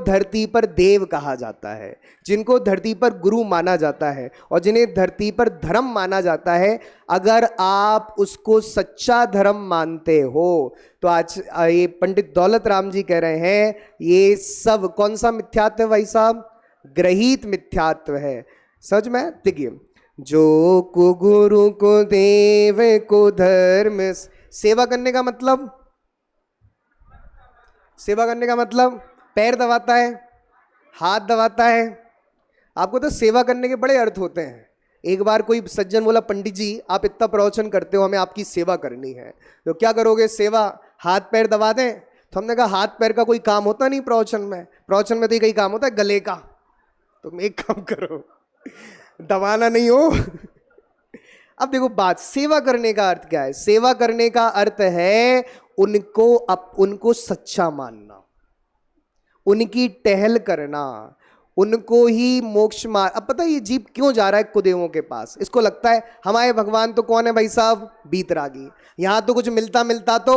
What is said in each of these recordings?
धरती पर देव कहा जाता है, जिनको धरती पर गुरु माना जाता है और जिन्हें धरती पर धर्म माना जाता है, अगर आप उसको सच्चा धर्म मानते हो तो आज ये पंडित दौलत राम जी कह रहे हैं ये सब कौन सा मिथ्यात्व है भाई साहब? ग्रहित मिथ्यात्व है। समझ में? देखिए, जो को गुरु को देव को धर्म, सेवा करने का मतलब, सेवा करने का मतलब पैर दबाता है, हाथ दबाता है। आपको तो सेवा करने के बड़े अर्थ होते हैं। एक बार कोई सज्जन बोला, पंडित जी आप इतना प्रवचन करते हो, हमें आपकी सेवा करनी है, तो क्या करोगे सेवा? हाथ पैर दबा दें? तो हमने कहा हाथ पैर का कोई काम होता नहीं प्रवचन में, प्रवचन में तो कई काम होता है गले का। तुम एक काम करो, दबाना नहीं हो। अब देखो बात, सेवा करने का अर्थ क्या है? सेवा करने का अर्थ है उनको सच्चा मानना, उनकी टहल करना, उनको ही मोक्ष मार्ग। अब पता है ये जीव क्यों जा रहा है कुदेवों के पास? इसको लगता है हमारे भगवान तो कौन है भाई साहब? बीतरागी। यहां तो कुछ मिलता मिलता तो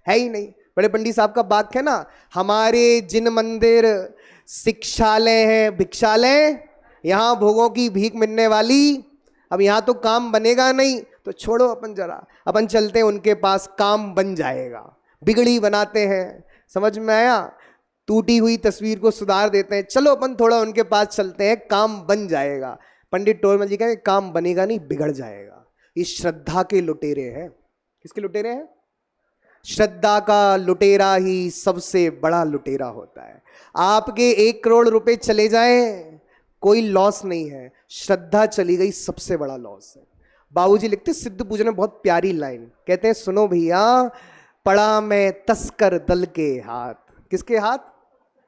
है ही नहीं। बड़े पंडित साहब का वाक्य है ना, हमारे जिन मंदिर शिक्षालय है भिक्षालय, यहां भोगों की भीख मिलने वाली। अब यहां तो काम बनेगा नहीं तो छोड़ो, अपन जरा अपन चलते हैं उनके पास, काम बन जाएगा। बिगड़ी बनाते हैं, समझ में आया? टूटी हुई तस्वीर को सुधार देते हैं, चलो अपन थोड़ा उनके पास चलते हैं, काम बन जाएगा। पंडित टोरमल जी कहें काम बनेगा नहीं, बिगड़ जाएगा। ये श्रद्धा के लुटेरे हैं। किसके लुटेरे हैं? श्रद्धा का लुटेरा ही सबसे बड़ा लुटेरा होता है। आपके 1 करोड़ रुपए चले जाएं कोई लॉस नहीं है, श्रद्धा चली गई सबसे बड़ा लॉस है। बाबूजी लिखते सिद्ध पूजन में बहुत प्यारी लाइन, कहते हैं सुनो भैया, पड़ा मैं तस्कर दल के हाथ। किसके हाथ?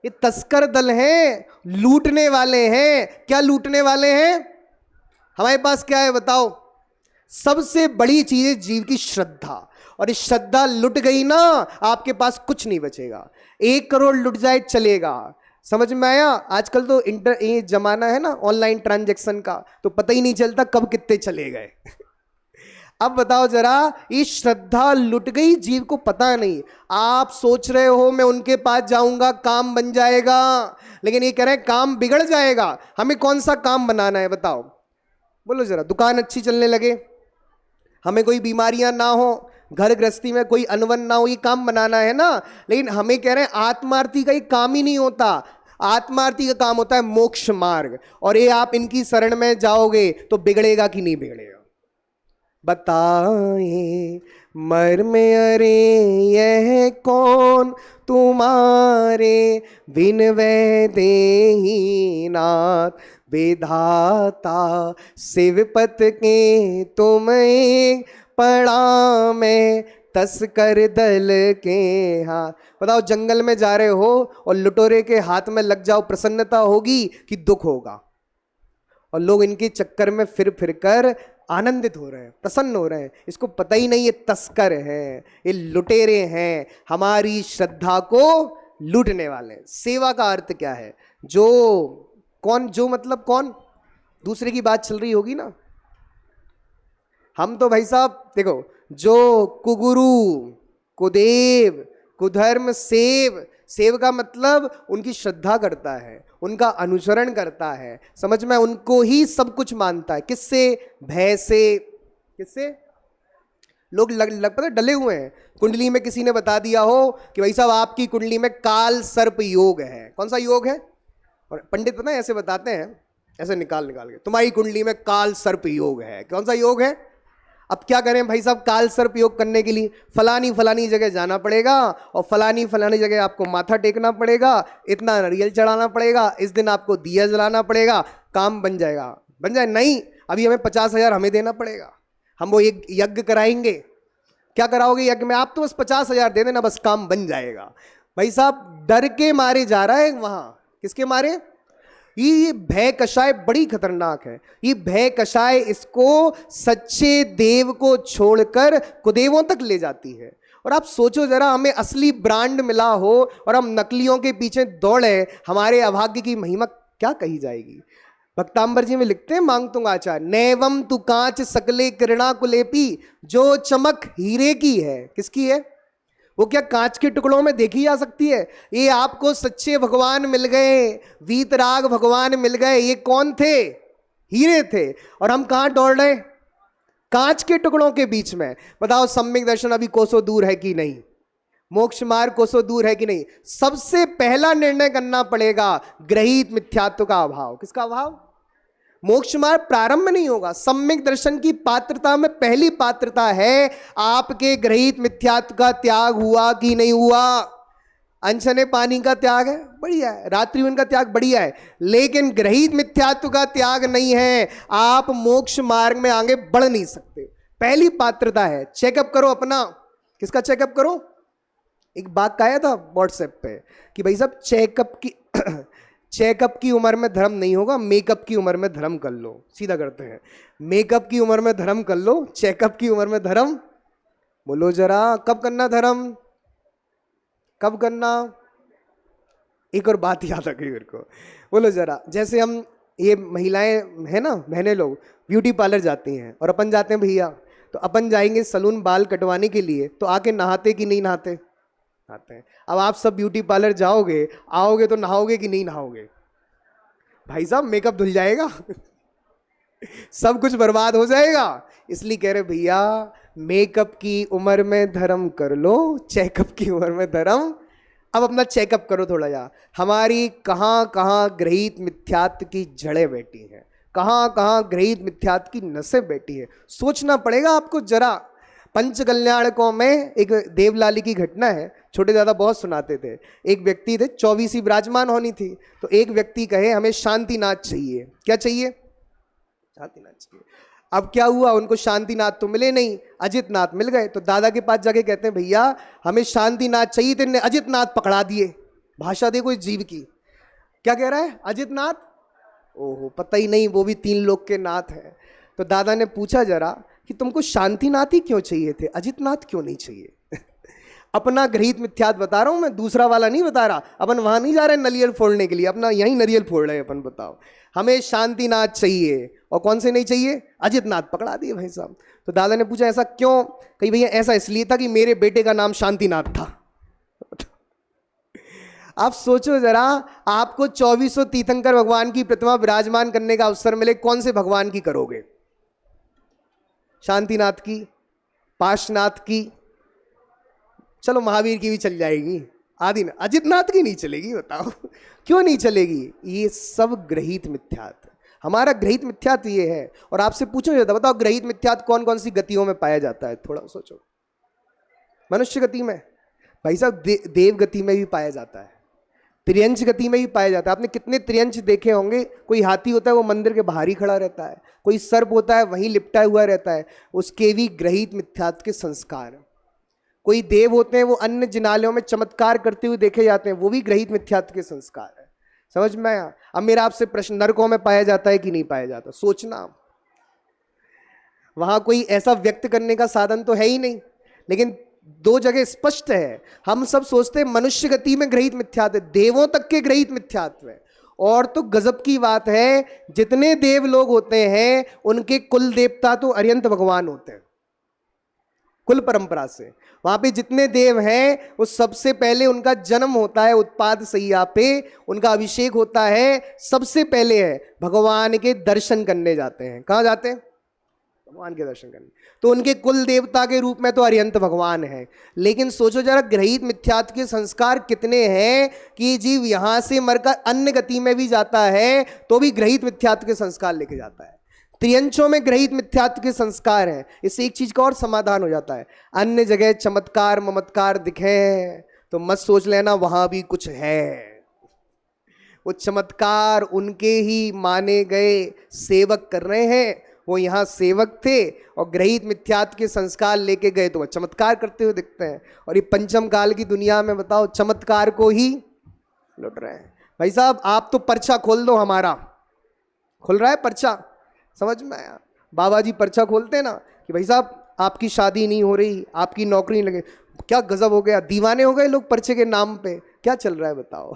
ये तस्कर दल हैं, लूटने वाले हैं। क्या लूटने वाले हैं? हमारे पास क्या है बताओ? सबसे बड़ी चीज है जीव की श्रद्धा, और इस श्रद्धा लुट गई ना, आपके पास कुछ नहीं बचेगा। 1 करोड़ लुट जाए चलेगा। समझ में आया? आजकल तो ये जमाना है ना ऑनलाइन ट्रांजैक्शन का, तो पता ही नहीं चलता कब कितने चले गए। अब बताओ जरा, ये श्रद्धा लुट गई, जीव को पता नहीं। आप सोच रहे हो मैं उनके पास जाऊंगा काम बन जाएगा, लेकिन ये कह रहे हैं काम बिगड़ जाएगा। हमें कौन सा काम बनाना है बताओ? बोलो जरा। दुकान अच्छी चलने लगे, हमें कोई बीमारियां ना हो, घर गृहस्थी में कोई अनवन ना हो, ये काम बनाना है ना। लेकिन हमें कह रहे हैं आत्मार्थी का ये काम ही नहीं होता। आत्मार्थी का काम होता है मोक्ष मार्ग, और ये आप इनकी शरण में जाओगे तो बिगड़ेगा कि नहीं बिगड़ेगा? बताए मर्म अरे यह कौन तुम्हारे बिन वैदेही नाथ, विधाता शिवपत के तुम एक पड़ा मैं तस्कर दल के हाथ। बताओ जंगल में जा रहे हो और लुटेरे के हाथ में लग जाओ, प्रसन्नता होगी कि दुख होगा? और लोग इनके चक्कर में फिर फिर कर आनंदित हो रहे हैं, प्रसन्न हो रहे हैं। इसको पता ही नहीं ये तस्कर हैं, ये लुटेरे हैं, हमारी श्रद्धा को लूटने वाले। सेवा का अर्थ क्या है? जो मतलब कौन? दूसरे की बात चल रही होगी ना। हम तो भाई साहब देखो, जो कुगुरु कुदेव कुधर्म सेव का मतलब उनकी श्रद्धा करता है, उनका अनुसरण करता है, समझ में? उनको ही सब कुछ मानता है। किससे? भय से। किससे? लोग पता डले हुए हैं। कुंडली में किसी ने बता दिया हो कि भाई साहब आपकी कुंडली में काल सर्प योग है। कौन सा योग है? और पंडित पता है ऐसे बताते हैं, ऐसे निकाल के, तुम्हारी कुंडली में काल सर्प योग है। कौन सा योग है? अब क्या करें भाई साहब? काल सर्प योग करने के लिए फलानी जगह जाना पड़ेगा, और फलानी जगह आपको माथा टेकना पड़ेगा, इतना नारियल चढ़ाना पड़ेगा, इस दिन आपको दिया जलाना पड़ेगा, काम बन जाएगा। बन जाए? नहीं, अभी हमें 50,000 हमें देना पड़ेगा, हम वो एक यज्ञ कराएंगे। क्या कराओगे यज्ञ में? आप तो बस 50,000 दे देना, बस काम बन जाएगा। भाई साहब डर के मारे जा रहा है वहां। किसके मारे? ये भय कषाय बड़ी खतरनाक है। ये भय कषाय इसको सच्चे देव को छोड़कर कुदेवों तक ले जाती है। और आप सोचो जरा, हमें असली ब्रांड मिला हो और हम नकलियों के पीछे दौड़े, हमारे अभाग्य की महिमा क्या कही जाएगी? भक्तांबर जी में लिखते हैं मांगतुंग आचार्य, नैवम तु कांच सकले किरणा कुलेपी, जो चमक हीरे की है। किसकी है? वो क्या कांच के टुकड़ों में देखी जा सकती है? ये आपको सच्चे भगवान मिल गए, वीतराग भगवान मिल गए। ये कौन थे? हीरे थे। और हम कहां दौड़ रहे? कांच के टुकड़ों के बीच में। बताओ सम्यक दर्शन अभी कोसों दूर है कि नहीं? मोक्ष मार्ग कोसों दूर है कि नहीं? सबसे पहला निर्णय करना पड़ेगा ग्रहित मिथ्यात्व का अभाव। किसका अभाव? मोक्ष मार्ग प्रारंभ नहीं होगा। सम्यक दर्शन की पात्रता में पहली पात्रता है आपके ग्रहित मिथ्यात्व का त्याग हुआ कि नहीं हुआ। अनशने पानी का त्याग है, बढ़िया है। रात्रि का त्याग, बढ़िया है। लेकिन ग्रहित मिथ्यात्व का त्याग नहीं है, आप मोक्ष मार्ग में आगे बढ़ नहीं सकते। पहली पात्रता है। चेकअप करो अपना। किसका चेकअप करो? एक बात कहा था व्हाट्सएप पे कि भाई साहब चेकअप की उम्र में धर्म नहीं होगा, मेकअप की उम्र में धर्म कर लो। सीधा करते हैं, मेकअप की उम्र में धर्म कर लो, चेकअप की उम्र में धर्म। बोलो जरा, कब करना धर्म? कब करना? एक और बात याद आ गई मेरे को, बोलो जरा। जैसे हम ये महिलाएं हैं ना, बहनें लोग ब्यूटी पार्लर जाती हैं और अपन जाते हैं भैया, तो अपन जाएंगे सलून बाल कटवाने के लिए, तो आके नहाते कि नहीं नहाते? नहाते हैं। अब आप सब ब्यूटी पार्लर जाओगे, आओगे तो नहाओगे कि नहीं नहाओगे? भाई साहब मेकअप धुल जाएगा सब कुछ बर्बाद हो जाएगा। इसलिए कह रहे भैया मेकअप की उम्र में धर्म कर लो, चेकअप की उम्र में धर्म। अब अपना चेकअप करो थोड़ा जा, हमारी कहाँ कहाँ ग्रहित मिथ्यात्व की जड़ें बैठी हैं, कहाँ कहाँ ग्रहित मिथ्यात्व की नसें बैठी है। सोचना पड़ेगा आपको जरा। पंच कल्याणकों में एक देवलाली की घटना है, छोटे दादा बहुत सुनाते थे। एक व्यक्ति थे, 24 विराजमान होनी थी, तो एक व्यक्ति कहे हमें शांतिनाथ चाहिए। क्या चाहिए? शांतिनाथ चाहिए। अब क्या हुआ, उनको शांतिनाथ तो मिले नहीं, अजितनाथ मिल गए। तो दादा के पास जाके कहते हैं भैया हमें शांतिनाथ चाहिए, तेने अजितनाथ पकड़ा दिए। भाषा देखो इस जीव की, क्या कह रहा है? अजितनाथ? ओहो, पता ही नहीं वो भी 3 लोक के नाथ है। तो दादा ने पूछा जरा कि तुमको शांतिनाथ ही क्यों चाहिए थे, अजितनाथ क्यों नहीं चाहिए? अपना ग्रहित मिथ्यात्व बता रहा हूं मैं, दूसरा वाला नहीं बता रहा। अपन वहां नहीं जा रहे नरियल फोड़ने के लिए, अपना यहीं नरियल फोड़ रहे हैं अपन। बताओ, हमें शांतिनाथ चाहिए और कौन से नहीं चाहिए? अजितनाथ पकड़ा दिए भाई साहब। तो दादा ने पूछा ऐसा क्यों? कही भैया ऐसा इसलिए था कि मेरे बेटे का नाम शांतिनाथ था। आप सोचो जरा, आपको 2400 तीर्थंकर भगवान की प्रतिमा विराजमान करने का अवसर मिले, कौन से भगवान की करोगे? शांतिनाथ की, पाशनाथ की, चलो महावीर की भी चल जाएगी, आदि ना, अजितनाथ की नहीं चलेगी। बताओ क्यों नहीं चलेगी? ये सब ग्रहित मिथ्यात्व, हमारा ग्रहित मिथ्यात्व ये है। और आपसे पूछो जाता, बताओ ग्रहित मिथ्यात्व कौन कौन सी गतियों में पाया जाता है? थोड़ा सोचो। मनुष्य गति में, भाई साहब देव गति में भी पाया जाता है, त्रियंच गति में भी पाया जाता है। आपने कितने त्रियंच देखे होंगे? कोई हाथी होता है वो मंदिर के बाहर ही खड़ा रहता है, कोई सर्प होता है वहीं लिपटा हुआ रहता है, उसके भी ग्रहित मिथ्यात्व के संस्कार। कोई देव होते हैं वो अन्य जिनालयों में चमत्कार करते हुए देखे जाते हैं, वो भी ग्रहित मिथ्यात्व के संस्कार है। समझ में आया? अब मेरा आपसे प्रश्न, नरकों में पाया जाता है कि नहीं पाया जाता? सोचना, वहां कोई ऐसा व्यक्त करने का साधन तो है ही नहीं, लेकिन 2 जगह स्पष्ट है। हम सब सोचते हैं मनुष्य गति में ग्रहित मिथ्यात्व है, देवों तक के ग्रहित मिथ्यात्व है। और तो गजब की बात है, जितने देव लोग होते हैं उनके कुल देवता तो अरिहंत भगवान होते हैं। कुल परंपरा से वहां पे जितने देव हैं वो सबसे पहले उनका जन्म होता है उत्पाद सैया पे, उनका अभिषेक होता है, सबसे पहले है भगवान के दर्शन करने जाते हैं। कहां जाते हैं? भगवान के दर्शन करने। तो उनके कुल देवता के रूप में तो अरिहंत भगवान है। लेकिन सोचो जरा, ग्रहित मिथ्यात्व के संस्कार कितने हैं कि जीव यहां से मरकर अन्य गति में भी जाता है तो भी ग्रहित मिथ्यात्व के संस्कार लेके जाता है। त्रियंचों में ग्रहित मिथ्यात्व के संस्कार हैं। इससे एक चीज का और समाधान हो जाता है, अन्य जगह चमत्कार ममत्कार दिखे तो मत सोच लेना वहां भी कुछ है। वो चमत्कार उनके ही माने गए सेवक कर रहे हैं, वो यहाँ सेवक थे और ग्रहित मिथ्यात्व के संस्कार लेके गए तो वो चमत्कार करते हुए दिखते हैं। और ये पंचम काल की दुनिया में बताओ चमत्कार को ही लुट रहे हैं। भाई साहब आप तो पर्चा खोल दो, हमारा खुल रहा है पर्चा, समझ में आया? बाबा जी पर्चा खोलते ना कि भाई साहब आपकी शादी नहीं हो रही, आपकी नौकरी नहीं लगे। क्या गजब हो गया, दीवाने हो गए लोग पर्चे के नाम पे। क्या चल रहा है बताओ?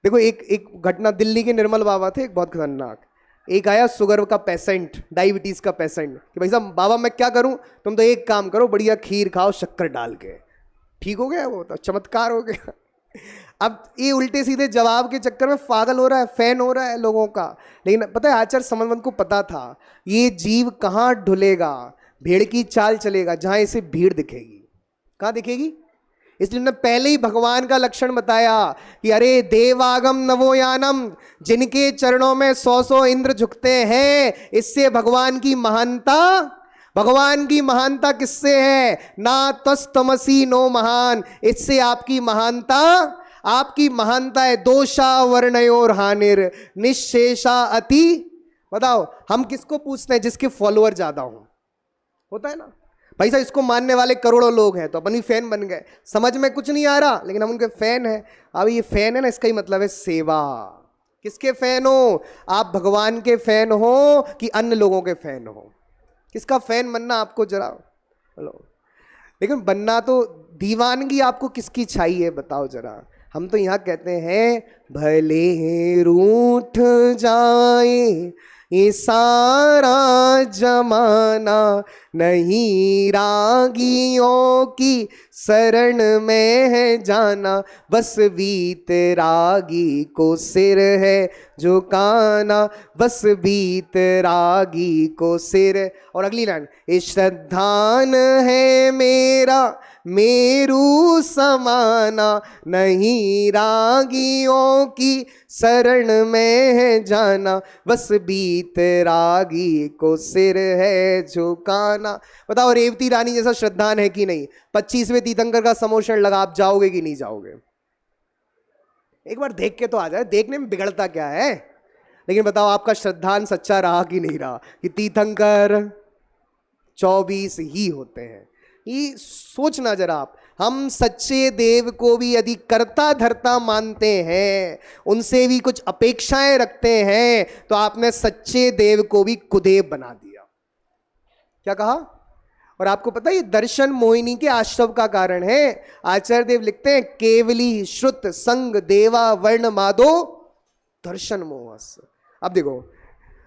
देखो एक घटना, दिल्ली के निर्मल बाबा थे, एक बहुत खतरनाक। एक आया शुगर का पेशेंट, डायबिटीज का पेशेंट, कि भाई साहब बाबा मैं क्या करूं? तुम तो एक काम करो, बढ़िया खीर खाओ शक्कर डाल के, ठीक हो गया, वो तो चमत्कार हो गया। अब ये उल्टे सीधे जवाब के चक्कर में पागल हो रहा है, फैन हो रहा है लोगों का। लेकिन पता है आचार्य समन्वंत को पता था ये जीव कहाँ ढुलेगा, भेड़ की चाल चलेगा जहां इसे भीड़ दिखेगी। कहाँ दिखेगी? इसलिए उन्होंने पहले ही भगवान का लक्षण बताया कि अरे देवागम नवोयानम, जिनके चरणों में 100 इंद्र झुकते हैं, इससे भगवान की महानता, भगवान की महानता किससे है? ना तस्तमसी नो महान, इससे आपकी महानता, आपकी महानता है दोषा वर्णयोर हानिर निशेषा अति। बताओ हम किसको पूछते हैं? जिसके फॉलोअर ज्यादा हो, होता है ना भाई साहब। इसको मानने वाले करोड़ों लोग हैं तो अपन भी फैन बन गए। समझ में कुछ नहीं आ रहा लेकिन हम उनके फैन हैं। अब ये फैन है ना, इसका ही मतलब है सेवा। किसके फैन हो? आप भगवान के फैन हो कि अन्य लोगों के फैन हो? किसका फैन बनना आपको जरा बोलो। लेकिन बनना तो दीवानगी आपको किसकी चाहिए बताओ जरा। हम तो यहाँ कहते हैं भले रूठ जाए ये सारा जमाना, नहीं रागियों की शरण में है जाना, बस बीत रागी को सिर है झुकाना, बस बीत रागी को सिर। और अगली लाइन, ये श्रद्धान है मेरा मेरू समाना, नहीं रागियों की शरण में है जाना, बस बीत रागी को सिर है झुकाना। बताओ रेवती रानी जैसा श्रद्धान है कि नहीं? 25वें तीर्थंकर का समोषण लगा, आप जाओगे कि नहीं जाओगे? एक बार देख के तो आ जाए, देखने में बिगड़ता क्या है। लेकिन बताओ आपका श्रद्धान सच्चा रहा कि नहीं रहा? कि तीर्थंकर 24 ही होते हैं। ये सोचना जरा आप। हम सच्चे देव को भी यदि कर्ता धर्ता मानते हैं, उनसे भी कुछ अपेक्षाएं रखते हैं, तो आपने सच्चे देव को भी कुदेव बना दिया। क्या कहा? और आपको पता है ये दर्शन मोहिनी के आश्रव का कारण है। आचार्य देव लिखते हैं केवली श्रुत संग देवा वर्ण माधो दर्शन मोहस। अब देखो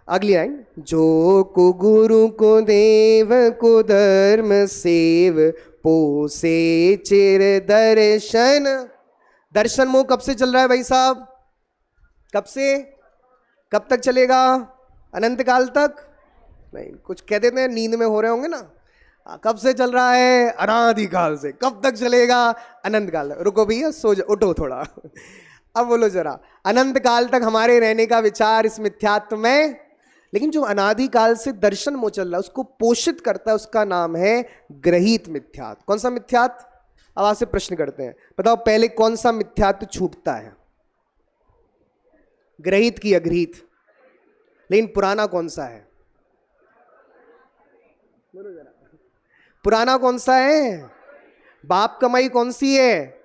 अगली लाइन, जो को गुरु को देव को धर्म सेव पोसे चिर दर्शन। दर्शन मोह कब से चल रहा है भाई साहब? कब से कब तक चलेगा? अनंत काल तक? नहीं, कुछ कह देते हैं नींद में हो रहे होंगे ना। कब से चल रहा है? अनादि काल से। कब तक चलेगा? अनंत काल। रुको भैया, सो जाओ, उठो थोड़ा। अब बोलो जरा, अनंत काल तक हमारे रहने का विचार इस मिथ्यात्व में। लेकिन जो अनादि काल से दर्शन मोह चल रहा है उसको पोषित करता है, उसका नाम है ग्रहित मिथ्यात्व। कौन सा मिथ्यात्व? अब आपसे प्रश्न करते हैं, बताओ पहले कौन सा मिथ्यात्व छूटता है? ग्रहित की अग्रहित। लेकिन पुराना कौन सा है? पुराना कौन सा है? बाप कमाई कौन सी है?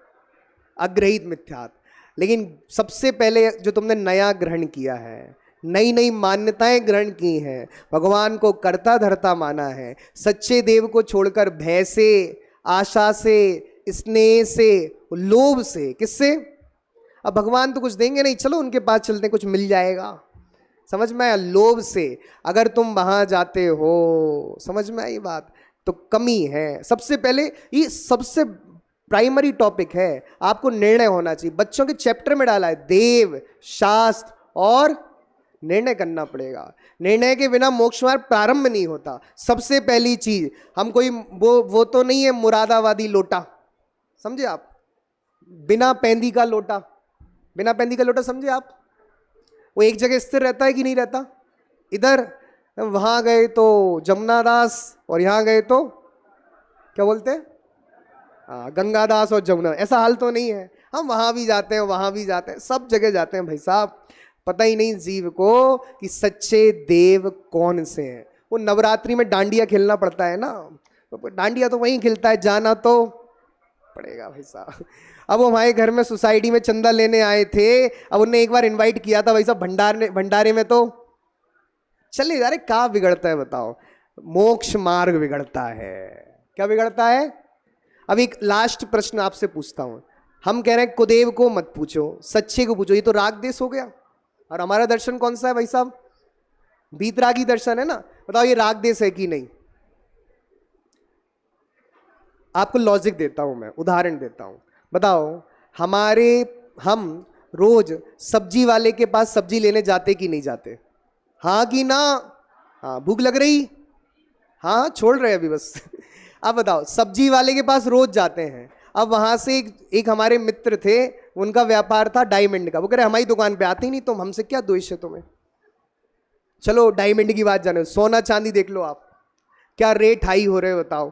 अग्रहित मिथ्यात्व। लेकिन सबसे पहले जो तुमने नया ग्रहण किया है, नई नई मान्यताएं ग्रहण की हैं, भगवान को कर्ता धर्ता माना है, सच्चे देव को छोड़कर भय से, आशा से, स्नेह से, लोभ से, किससे? अब भगवान तो कुछ देंगे नहीं, चलो उनके पास चलते कुछ मिल जाएगा। समझ में आया? लोभ से अगर तुम वहां जाते हो, समझ में आई बात? तो कमी है। सबसे पहले ये सबसे प्राइमरी टॉपिक है, आपको निर्णय होना चाहिए। बच्चों के चैप्टर में डाला है देव, शास्त्र और निर्णय करना पड़ेगा। निर्णय के बिना मोक्ष मार्ग प्रारंभ नहीं होता। सबसे पहली चीज, हम कोई वो तो नहीं है मुरादाबादी लोटा, समझे आप? बिना पेंदी का लोटा, बिना पेंदी का लोटा समझे आप? वो एक जगह स्थिर रहता है कि नहीं रहता? इधर वहां गए तो जमुना दास और यहाँ गए तो क्या बोलते हैं? गंगा दास और जमुना। ऐसा हाल तो नहीं है। हम वहां भी जाते हैं, वहां भी जाते हैं, सब जगह जाते हैं भाई साहब। पता ही नहीं जीव को कि सच्चे देव कौन से हैं। वो नवरात्रि में डांडिया खेलना पड़ता है ना, तो डांडिया तो वहीं खिलता है, जाना तो पड़ेगा भाई साहब। अब वो हमारे घर में सोसाइटी में चंदा लेने आए थे, अब उन्हें एक बार इनवाइट किया था भाई साहब भंडारे में, तो चले जा रहे। क्या बिगड़ता है बताओ? मोक्ष मार्ग बिगड़ता है। क्या बिगड़ता है? अब एक लास्ट प्रश्न आपसे पूछता हूं। हम कह रहे हैं कुदेव को मत पूछो, सच्चे को पूछो। ये तो राग देश हो गया। और हमारा दर्शन कौन सा है भाई साहब? बीतरागी दर्शन है ना। बताओ ये राग देश है कि नहीं? आपको लॉजिक देता हूं, मैं उदाहरण देता हूं। बताओ, हम रोज सब्जी वाले के पास सब्जी लेने जाते कि नहीं जाते? हाँ कि ना? हाँ, भूख लग रही? हाँ, छोड़ रहे अभी बस। अब बताओ, सब्जी वाले के पास रोज जाते हैं। अब वहां से एक हमारे मित्र थे, उनका व्यापार था डायमंड का। वो कह रहे हमारी दुकान पे आते ही नहीं, तुम हमसे क्या द्वेष है तुम्हें? चलो डायमंड की बात जाने, सोना चांदी देख लो आप, क्या रेट हाई हो रहे बताओ।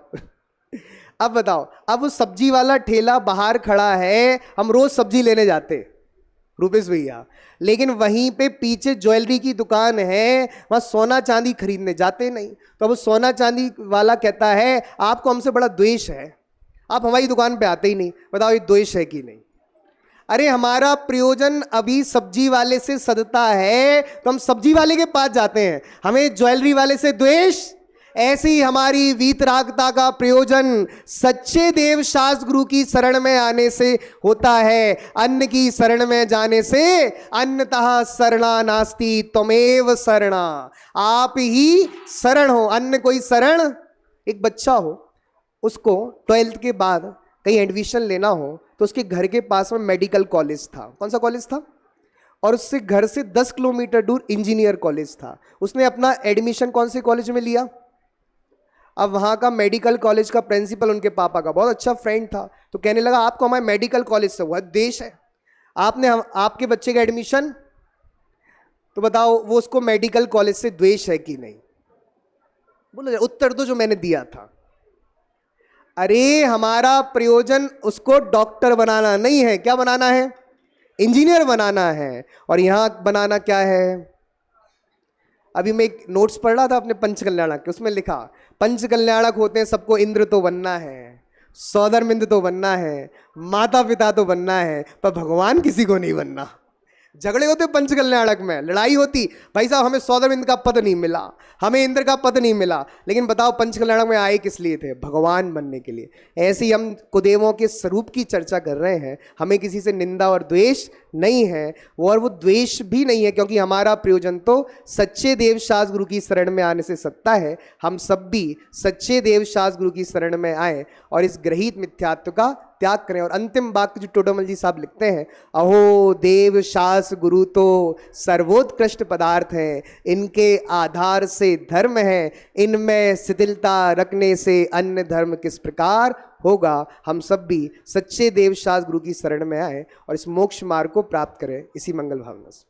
अब बताओ, अब वो सब्जी वाला ठेला बाहर खड़ा है, हम रोज सब्जी लेने जाते रूपेश भैया, लेकिन वहीं पे पीछे ज्वेलरी की दुकान है, वहां सोना चांदी खरीदने जाते नहीं। तो अब सोना चांदी वाला कहता है आपको हमसे बड़ा द्वेष है, आप हमारी दुकान पे आते ही नहीं। बताओ ये द्वेष है कि नहीं? अरे हमारा प्रयोजन अभी सब्जी वाले से सदता है तो हम सब्जी वाले के पास जाते हैं, हमें ज्वेलरी वाले से द्वेष। ऐसी हमारी वीतरागता का प्रयोजन सच्चे देव शास्त्र गुरु की शरण में आने से होता है। अन्न की शरण में जाने से अन्नतः शरणा नास्ति त्वमेव शरणा, आप ही शरण हो, अन्य कोई शरण। एक बच्चा हो, उसको 12th के बाद कहीं एडमिशन लेना हो तो उसके घर के पास में मेडिकल कॉलेज था। कौन सा कॉलेज था? और उससे घर से 10 किलोमीटर दूर इंजीनियर कॉलेज था। उसने अपना एडमिशन कौन से कॉलेज में लिया? अब वहाँ का मेडिकल कॉलेज का प्रिंसिपल उनके पापा का बहुत अच्छा फ्रेंड था, तो कहने लगा आपको हमारे मेडिकल कॉलेज से हुआ देश है, आपने आपके बच्चे का एडमिशन। तो बताओ वो उसको मेडिकल कॉलेज से द्वेष है कि नहीं? बोलो उत्तर दो जो मैंने दिया था। अरे हमारा प्रयोजन उसको डॉक्टर बनाना नहीं है, क्या बनाना है? इंजीनियर बनाना है। और यहां बनाना क्या है? अभी मैं एक नोट्स पढ़ रहा था अपने पंचकल्याणक के, उसमें लिखा पंचकल्याणक होते हैं सबको इंद्र तो बनना है, सौधर्मिंद तो बनना है, माता पिता तो बनना है, पर भगवान किसी को नहीं बनना। झगड़े होते पंचकल्याणक में, लड़ाई होती, भाई साहब हमें सौधर्मिंद का पद नहीं मिला, हमें इंद्र का पद नहीं मिला, लेकिन बताओ पंचकल्याणक में आए किस लिए थे? भगवान बनने के लिए। ऐसे ही हम कुदेवों के स्वरूप की चर्चा कर रहे हैं, हमें किसी से निंदा और द्वेष नहीं है, और वो द्वेष भी नहीं है क्योंकि हमारा प्रयोजन तो सच्चे देव शास्त्र गुरु की शरण में आने से सत्ता है। हम सब भी सच्चे देव शास्त्र गुरु की शरण में आए और इस ग्रहित मिथ्यात्व का त्याग करें। और अंतिम वाक्य जो टोडरमल जी साहब लिखते हैं, अहो देव शास्त्र गुरु तो सर्वोत्कृष्ट पदार्थ हैं, इनके आधार से धर्म है, इनमें शिथिलता रखने से अन्य धर्म किस प्रकार होगा। हम सब भी सच्चे देव शास्त्र गुरु की शरण में आए और इस मोक्ष मार्ग को प्राप्त करें, इसी मंगल भावना से।